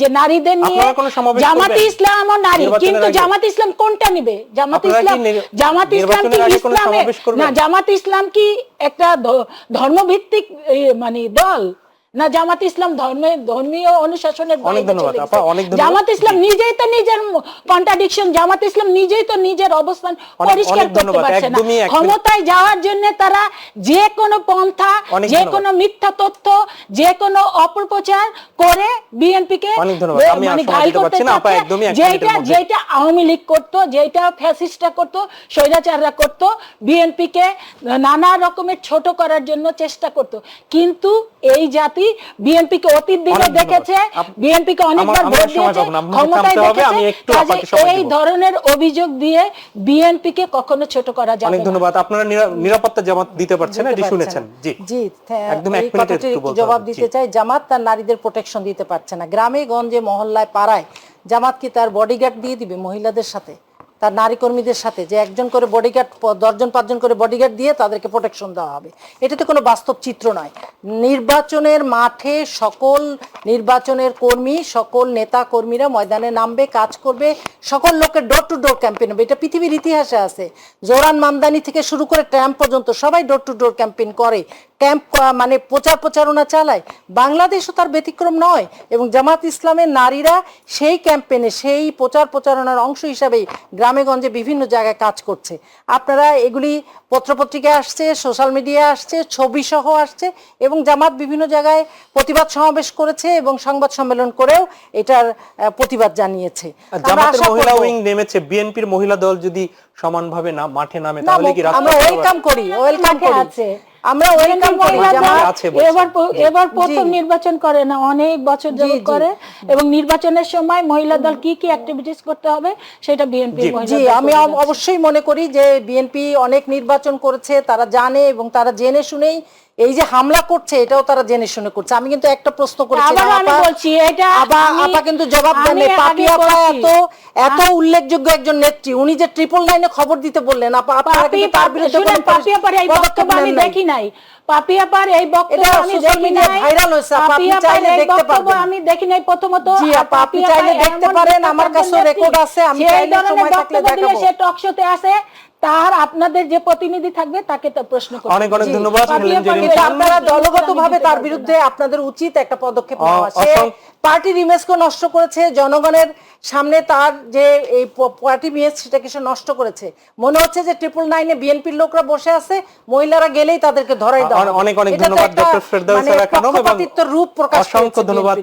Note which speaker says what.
Speaker 1: যে নারীদের নিয়ে জামাতে ইসলাম ও নারী, কিন্তু জামাতে ইসলাম কোনটা নিবে? জামাতে ইসলাম কি ইসলামে না? জামাতে ইসলাম কি একটা ধর্মভিত্তিক মানে দল না? জামাত ইসলাম ধর্মীয় অনুশাসনের জামাত ইসলাম নিজেই তো নিজের কন্ট্রাডিকশন, জামাত ইসলাম নিজেই তো নিজের অবস্থান পরিষ্কার করতে পারছে না। ক্ষমতায় যাওয়ার জন্য তারা যে কোনো পন্থা, যে কোনো মিথ্যা তথ্য, যে কোনো অপপ্রচার করে বিএনপিকে মানে ঘায়ল করতে চাচ্ছে। যেটা আওয়ামী লীগ করতো, যেটা ফ্যাসিস্টরা করতো, স্বৈরাচাররা করতো, বিএনপিকে নানা রকমের ছোট করার জন্য চেষ্টা করতো। কিন্তু এই জাতি বিএনপিকে অতীত দিনে দেখেছে, বিএনপিকে অনেকবার ভোট দিয়েছে, ক্ষমতায় দেখেছে। এই ধরনের অভিযোগ দিয়ে বিএনপিকে কখনো ছোট করা যাবে না।
Speaker 2: অনেক ধন্যবাদ। আপনারা নিরাপত্তা জামাত দিতে পারছেন না, এটি শুনেছেন। জি
Speaker 3: জি, একদম এক মিনিটের জবাব দিতে চাই। জামাত তার নারীদের প্রোটেকশন দিতে পারছে না। গ্রামে গঞ্জে মহল্লায় পাড়ায় জামাত কি তার বডিগার্ড দিয়ে দিবে মহিলাদের সাথে, তার নারী কর্মীদের সাথে, যে একজন করে বডিগার্ড, 10 জন করে বডিগার্ড দিয়ে তাদেরকে প্রোটেকশন দেওয়া হবে? এটা তো কোনো বাস্তব চিত্র নয়। নির্বাচনের মাঠে সকল নির্বাচনের কর্মী, সকল নেতা কর্মীরা ময়দানে নামবে, কাজ করবে, সকল লোকের ডোর টু ডোর ক্যাম্পেইন হবে। এটা পৃথিবীর ইতিহাসে আছে। জোরান মামদানি থেকে শুরু করে ট্রাম্প পর্যন্ত সবাই ডোর টু ডোর ক্যাম্পেইন করে, ক্যাম্প মানে প্রচারণা চালায়। বাংলাদেশও তার ব্যতিক্রম নয়। এবং জামাত ইসলামের নারীরা সেই ক্যাম্পেইনে, সেই প্রচারণার অংশ হিসাবেই গ্রামে গঞ্জে বিভিন্ন জায়গায় কাজ করছে। আপনারা এগুলি পত্রপত্রিকায় আসছে, সোশ্যাল মিডিয়ায় আসছে, ছবি সহ আসছে, এবং জামাত বিভিন্ন জায়গায় প্রতিবাদ সমাবেশ করেছে এবং সংবাদ সম্মেলন করেও এটার প্রতিবাদ জানিয়েছে।
Speaker 2: জামাতের মহিলা উইং নেমেছে, বিএনপির মহিলা দল যদি সমানভাবে না মাঠে নামে তাহলে কি
Speaker 3: আমরা ওয়েলকাম করি? আমরা ওয়েলকাম করি।
Speaker 1: এবার প্রথম নির্বাচন করে না, অনেক বছর যাবত করে, এবং নির্বাচনের সময় মহিলা দল কি কি অ্যাক্টিভিটিস করতে হবে সেটা বিএনপি
Speaker 3: জি, আমি অবশ্যই মনে করি যে বিএনপি অনেক নির্বাচন করেছে, তারা জানে, এবং তারা জেনে শুনেই এই যে হামলা করছে এটাও তারা জেনে শুনে করছে। আমি কিন্তু একটা প্রশ্ন করেছি, আপা কিন্তু জবাব দেন। পাপি আপা এত উল্লেখযোগ্য একজন নেত্রী, উনি যে 999 খবর দিতে বললেন, আপা আপনারা কিন্তু তার বিরুদ্ধে কোনো
Speaker 1: পাপি আপার এই বক্তব্য আমি দেখি নাই। পাপি আপার এই বক্তব্য আমি দেখি নাই,
Speaker 3: ভাইরাল হয়েছে। আপনি চাইলে দেখতে পারবেন।
Speaker 1: আমি দেখি নাই। প্রথমত
Speaker 3: জি আপা, আপনি চাইলে দেখতে পারেন, আমার কাছে রেকর্ড আছে। আমি চাইলে সময় থাকলে দেখাবো।
Speaker 1: সে টক শোতে আসে, তার আপনাদের যে প্রতিনিধি থাকবে তাকে তো প্রশ্ন করবে।
Speaker 2: অনেক অনেক ধন্যবাদ।
Speaker 3: আপনারা দলগতভাবে তার বিরুদ্ধে আপনাদের উচিত একটা পদক্ষেপ নেওয়া। সে পার্টির ইমেজকে নষ্ট করেছে, জনগণের সামনে তার যে এই পার্টি ইমেজ সেটাকে সে নষ্ট করেছে। মনে হচ্ছে যে 999-এ বিএনপির লোকরা বসে আছে, মহিলারা গেলেই তাদেরকে ধরাই দেওয়া।
Speaker 2: অনেক অনেক ধন্যবাদ ডক্টর ফেরদৌস খানম, এবং
Speaker 3: রূপ প্রকাশ।
Speaker 2: অসংখ্য ধন্যবাদ।